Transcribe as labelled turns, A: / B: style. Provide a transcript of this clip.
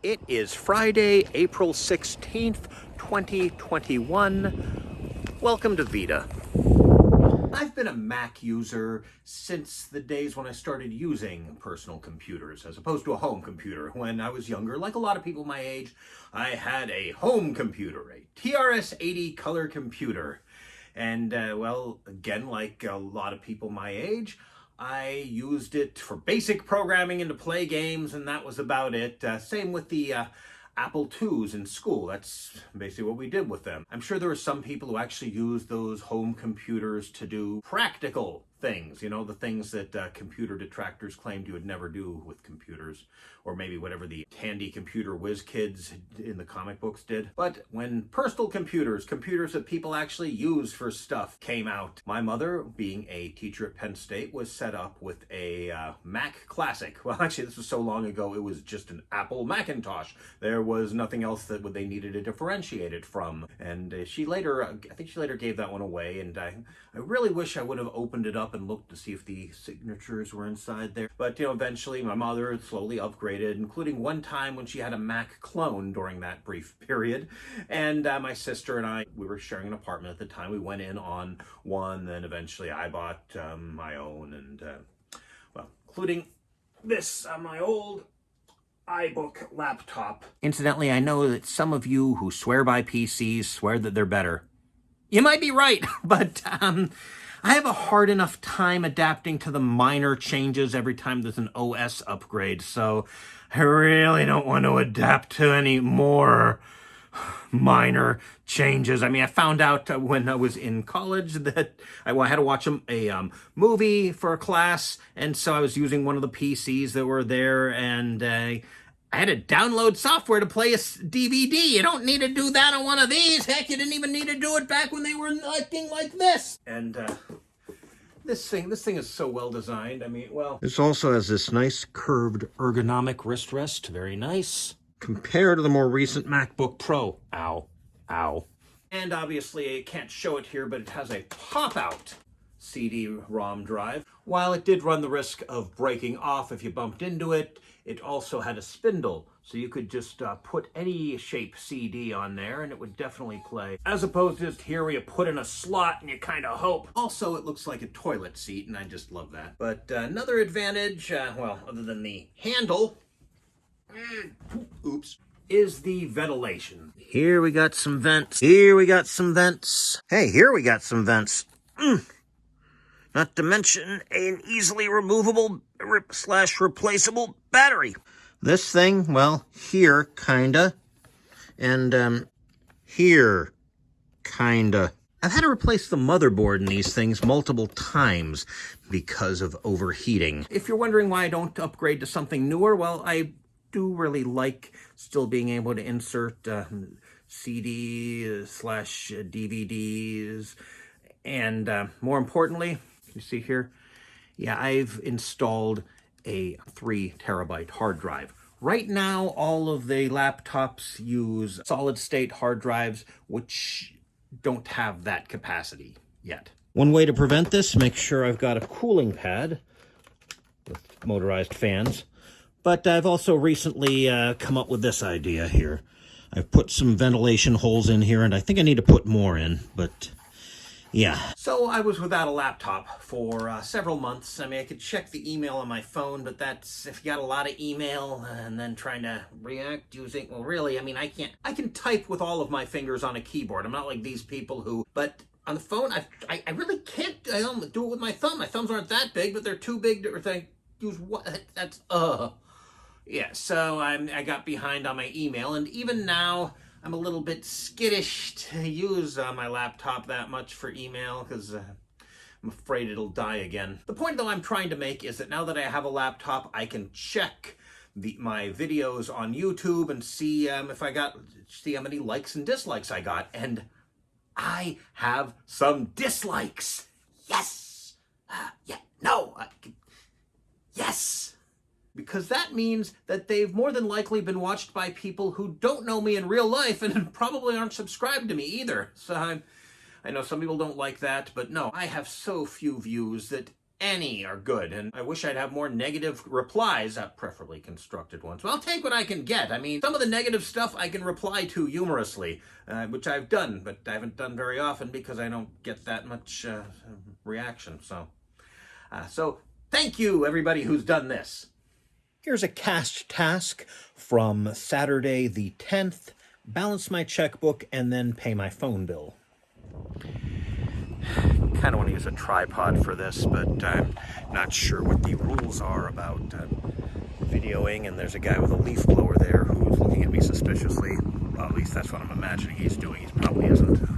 A: It is Friday, April 16th, 2021. Welcome to Veda. I've been a Mac user since the days when I started using personal computers as opposed to a home computer. When I was younger, like a lot of people my age, I had a home computer, a TRS-80 color computer. And, well, again, like a lot of people my age, I used it for basic programming and to play games, and that was about it. Same with the Apple IIs in school. That's basically what we did with them. I'm sure there were some people who actually used those home computers to do practical things, you know, the things that computer detractors claimed you would never do with computers, or maybe whatever the handy computer whiz kids in the comic books did. But when personal computers, computers that people actually use for stuff, came out, my mother, being a teacher at Penn State, was set up with a Mac Classic. Well, actually, this was so long ago, it was just an Apple Macintosh. There was nothing else that they needed to differentiate it from. And she later, I think she later gave that one away, and I really wish I would have opened it up and looked to see if the signatures were inside there. But, you know, eventually my mother slowly upgraded, including one time when she had a Mac clone during that brief period. And my sister and I, we were sharing an apartment at the time. We went in on one, then eventually I bought my own, and, well, including this, my old iBook laptop. Incidentally, I know that some of you who swear by PCs swear that they're better. You might be right, but I have a hard enough time adapting to the minor changes every time there's an OS upgrade, so I really don't want to adapt to any more minor changes. I mean, I found out when I was in college that I had to watch a movie for a class, and so I was using one of the PCs that were there, and I had to download software to play a DVD. You don't need to do that on one of these. Heck, you didn't even need to do it back when they were acting like this. And this thing is so well designed. I mean, well, this also has this nice curved ergonomic wrist rest. Very nice. Compared to the more recent MacBook Pro. Ow. Ow. And obviously, I can't show it here, but it has a pop-out CD-ROM drive. While it did run the risk of breaking off if you bumped into it, it also had a spindle, so you could just put any shape CD on there and it would definitely play. As opposed to just here where you put in a slot and you kind of hope. Also, it looks like a toilet seat, and I just love that. But another advantage, well, other than the handle, oops, is the ventilation. Here we got some vents. Here we got some vents. Hey, here we got some vents. Not to mention an easily removable / replaceable battery. This thing, well, here, kinda. And, here, kinda. I've had to replace the motherboard in these things multiple times because of overheating. If you're wondering why I don't upgrade to something newer, well, I do really like still being able to insert CD / DVDs. And more importantly, you see here, yeah, I've installed a 3 terabyte hard drive. Right now, all of the laptops use solid-state hard drives, which don't have that capacity yet. One way to prevent this, make sure I've got a cooling pad with motorized fans. But I've also recently come up with this idea here. I've put some ventilation holes in here, and I think I need to put more in, but yeah. So I was without a laptop for several months. I mean, I could check the email on my phone, but that's if you got a lot of email and then trying to react using, well, really, I mean, I can type with all of my fingers on a keyboard. I'm not like these people who, but on the phone, I really can't do it with my thumb. My thumbs aren't that big, but they're too big to use what, that's, yeah, so I got behind on my email, and even now, I'm a little bit skittish to use my laptop that much for email because I'm afraid it'll die again. The point, though, I'm trying to make is that now that I have a laptop, I can check my videos on YouTube and see if see how many likes and dislikes I got. And I have some dislikes. Yes. Yes. Because that means that they've more than likely been watched by people who don't know me in real life and probably aren't subscribed to me either. So I know some people don't like that, but no, I have so few views that Any are good, and I wish I'd have more negative replies, preferably constructed ones. Well, I'll take what I can get. I mean, some of the negative stuff I can reply to humorously, which I've done, but I haven't done very often because I don't get that much reaction. So thank you, everybody who's done this. Here's a cast task from Saturday the 10th. Balance my checkbook and then pay my phone bill. Kind of want to use a tripod for this, but I'm not sure what the rules are about videoing, and there's a guy with a leaf blower there who's looking at me suspiciously. Well, at least that's what I'm imagining he's doing. He probably isn't.